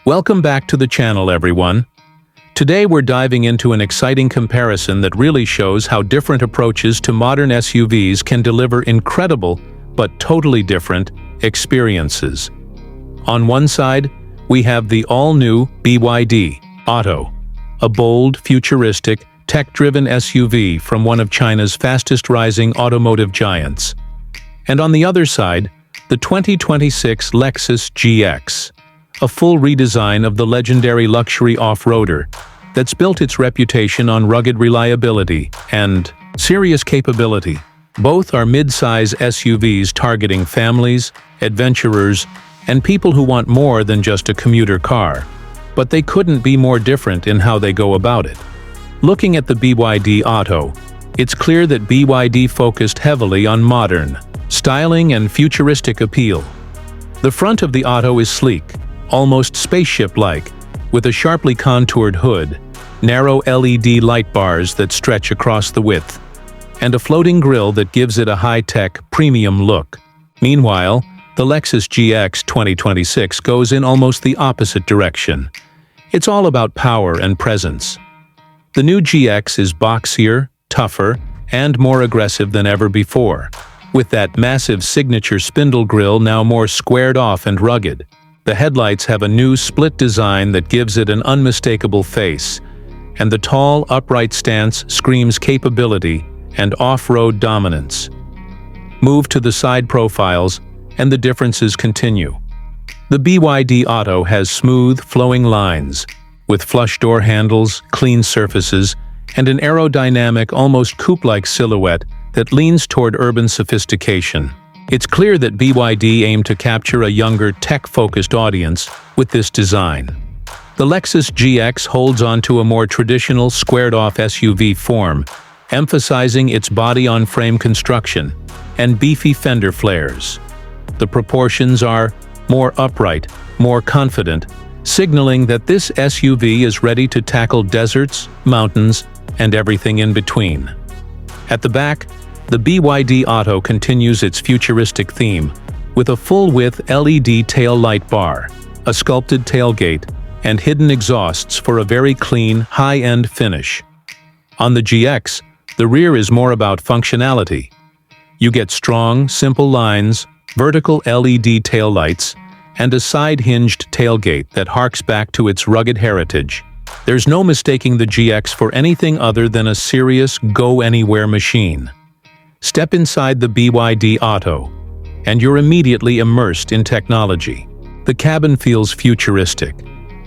Welcome back to the channel, everyone. Today we're diving into an exciting comparison that really shows how different approaches to modern SUVs can deliver incredible, but totally different, experiences. On one side, we have the all-new BYD Otto, a bold, futuristic, tech-driven SUV from one of China's fastest-rising automotive giants. And on the other side, the 2026 Lexus GX, a full redesign of the legendary luxury off-roader that's built its reputation on rugged reliability and serious capability. Both are mid-size SUVs targeting families, adventurers, and people who want more than just a commuter car. But they couldn't be more different in how they go about it. Looking at the BYD Otto, it's clear that BYD focused heavily on modern styling and futuristic appeal. The front of the Otto is sleek, almost spaceship-like, with a sharply contoured hood, narrow LED light bars that stretch across the width, and a floating grille that gives it a high-tech, premium look. Meanwhile, the Lexus GX 2026 goes in almost the opposite direction. It's all about power and presence. The new GX is boxier, tougher, and more aggressive than ever before, with that massive signature spindle grille now more squared off and rugged. The headlights have a new split design that gives it an unmistakable face, and the tall, upright stance screams capability and off-road dominance. Move to the side profiles, and the differences continue. The BYD Otto has smooth, flowing lines, with flush door handles, clean surfaces, and an aerodynamic, almost coupe-like silhouette that leans toward urban sophistication. It's clear that BYD aimed to capture a younger, tech-focused audience with this design. The Lexus GX holds on to a more traditional, squared-off SUV form, emphasizing its body-on-frame construction and beefy fender flares. The proportions are more upright, more confident, signaling that this SUV is ready to tackle deserts, mountains, and everything in between. At the back, the BYD Otto continues its futuristic theme, with a full-width LED tail light bar, a sculpted tailgate, and hidden exhausts for a very clean, high-end finish. On the GX, the rear is more about functionality. You get strong, simple lines, vertical LED taillights, and a side-hinged tailgate that harks back to its rugged heritage. There's no mistaking the GX for anything other than a serious, go-anywhere machine. Step inside the BYD Otto, and you're immediately immersed in technology. The cabin feels futuristic,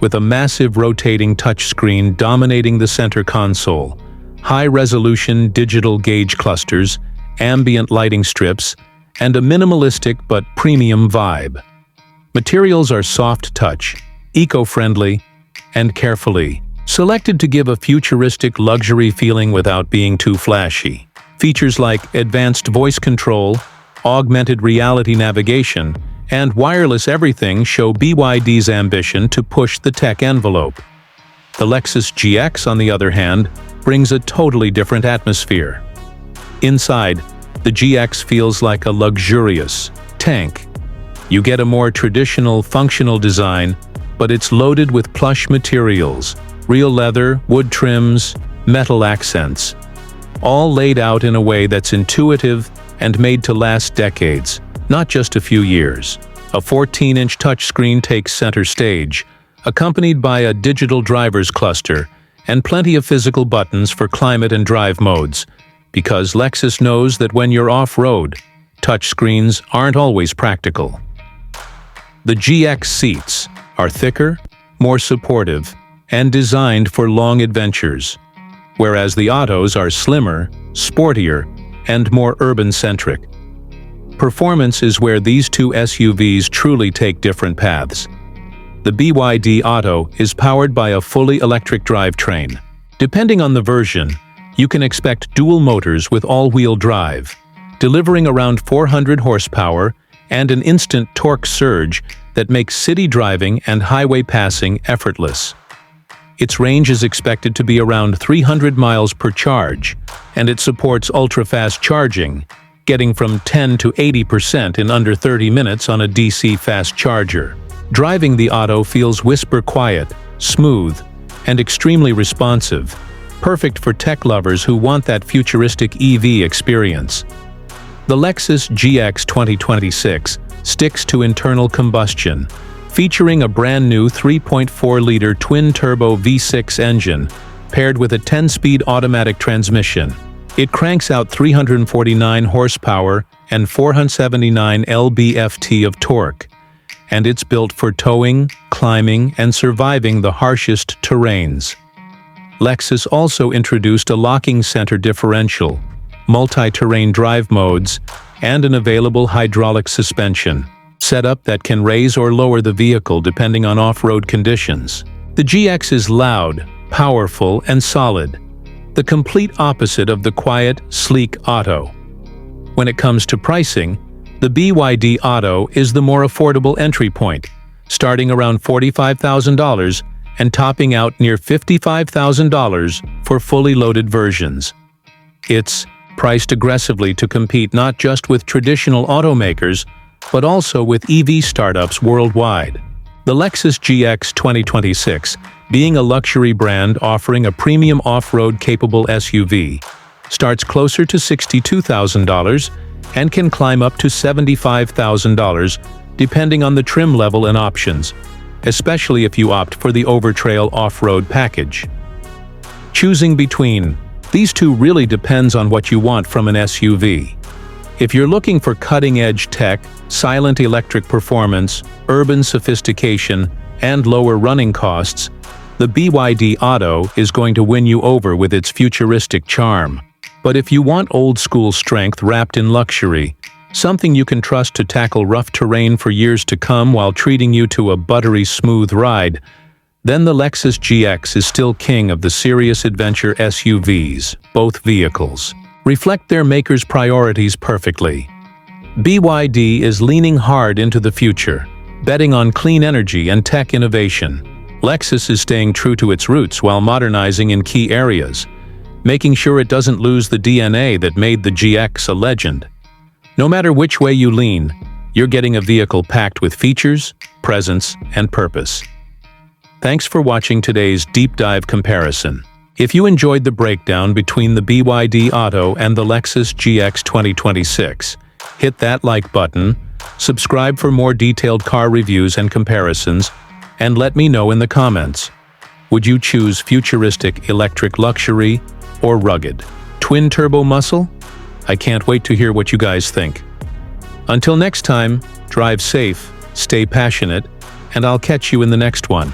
with a massive rotating touchscreen dominating the center console, high-resolution digital gauge clusters, ambient lighting strips, and a minimalistic but premium vibe. Materials are soft touch, eco-friendly, and carefully selected to give a futuristic luxury feeling without being too flashy. Features like advanced voice control, augmented reality navigation, and wireless everything show BYD's ambition to push the tech envelope. The Lexus GX, on the other hand, brings a totally different atmosphere. Inside, the GX feels like a luxurious tank. You get a more traditional, functional design, but it's loaded with plush materials, real leather, wood trims, metal accents, all laid out in a way that's intuitive and made to last decades, not just a few years. A 14-inch touchscreen takes center stage, accompanied by a digital driver's cluster and plenty of physical buttons for climate and drive modes, because Lexus knows that when you're off-road, touchscreens aren't always practical. The GX seats are thicker, more supportive, and designed for long adventures, whereas the Ottos are slimmer, sportier, and more urban-centric. Performance is where these two SUVs truly take different paths. The BYD Otto is powered by a fully electric drivetrain. Depending on the version, you can expect dual motors with all-wheel drive, delivering around 400 horsepower and an instant torque surge that makes city driving and highway passing effortless. Its range is expected to be around 300 miles per charge, and it supports ultra-fast charging, getting from 10 to 80% in under 30 minutes on a DC fast charger. Driving the Otto feels whisper quiet, smooth, and extremely responsive, perfect for tech lovers who want that futuristic EV experience. The Lexus GX 2026 sticks to internal combustion, featuring a brand new 3.4-liter twin-turbo V6 engine paired with a 10-speed automatic transmission. It cranks out 349 horsepower and 479 lb-ft of torque, and it's built for towing, climbing, and surviving the harshest terrains. Lexus also introduced a locking center differential, multi-terrain drive modes, and an available hydraulic suspension setup that can raise or lower the vehicle depending on off-road conditions. The GX is loud, powerful, and solid, the complete opposite of the quiet, sleek Otto. When it comes to pricing, the BYD Otto is the more affordable entry point, starting around $45,000 and topping out near $55,000 for fully loaded versions. It's priced aggressively to compete not just with traditional automakers, but also with EV startups worldwide. The Lexus GX 2026, being a luxury brand offering a premium off-road capable SUV, starts closer to $62,000 and can climb up to $75,000 depending on the trim level and options, especially if you opt for the Overtrail off-road package. Choosing between these two really depends on what you want from an SUV. If you're looking for cutting-edge tech, silent electric performance, urban sophistication, and lower running costs, the BYD Otto is going to win you over with its futuristic charm. But if you want old-school strength wrapped in luxury, something you can trust to tackle rough terrain for years to come while treating you to a buttery smooth ride, then the Lexus GX is still king of the serious adventure SUVs. Both vehicles reflect their maker's priorities perfectly. BYD is leaning hard into the future, betting on clean energy and tech innovation. Lexus is staying true to its roots while modernizing in key areas, making sure it doesn't lose the DNA that made the GX a legend. No matter which way you lean, you're getting a vehicle packed with features, presence, and purpose. Thanks for watching today's deep dive comparison. If you enjoyed the breakdown between the BYD Otto and the Lexus GX 2026, hit that like button, subscribe for more detailed car reviews and comparisons, and let me know in the comments. Would you choose futuristic electric luxury or rugged twin-turbo muscle? I can't wait to hear what you guys think. Until next time, drive safe, stay passionate, and I'll catch you in the next one.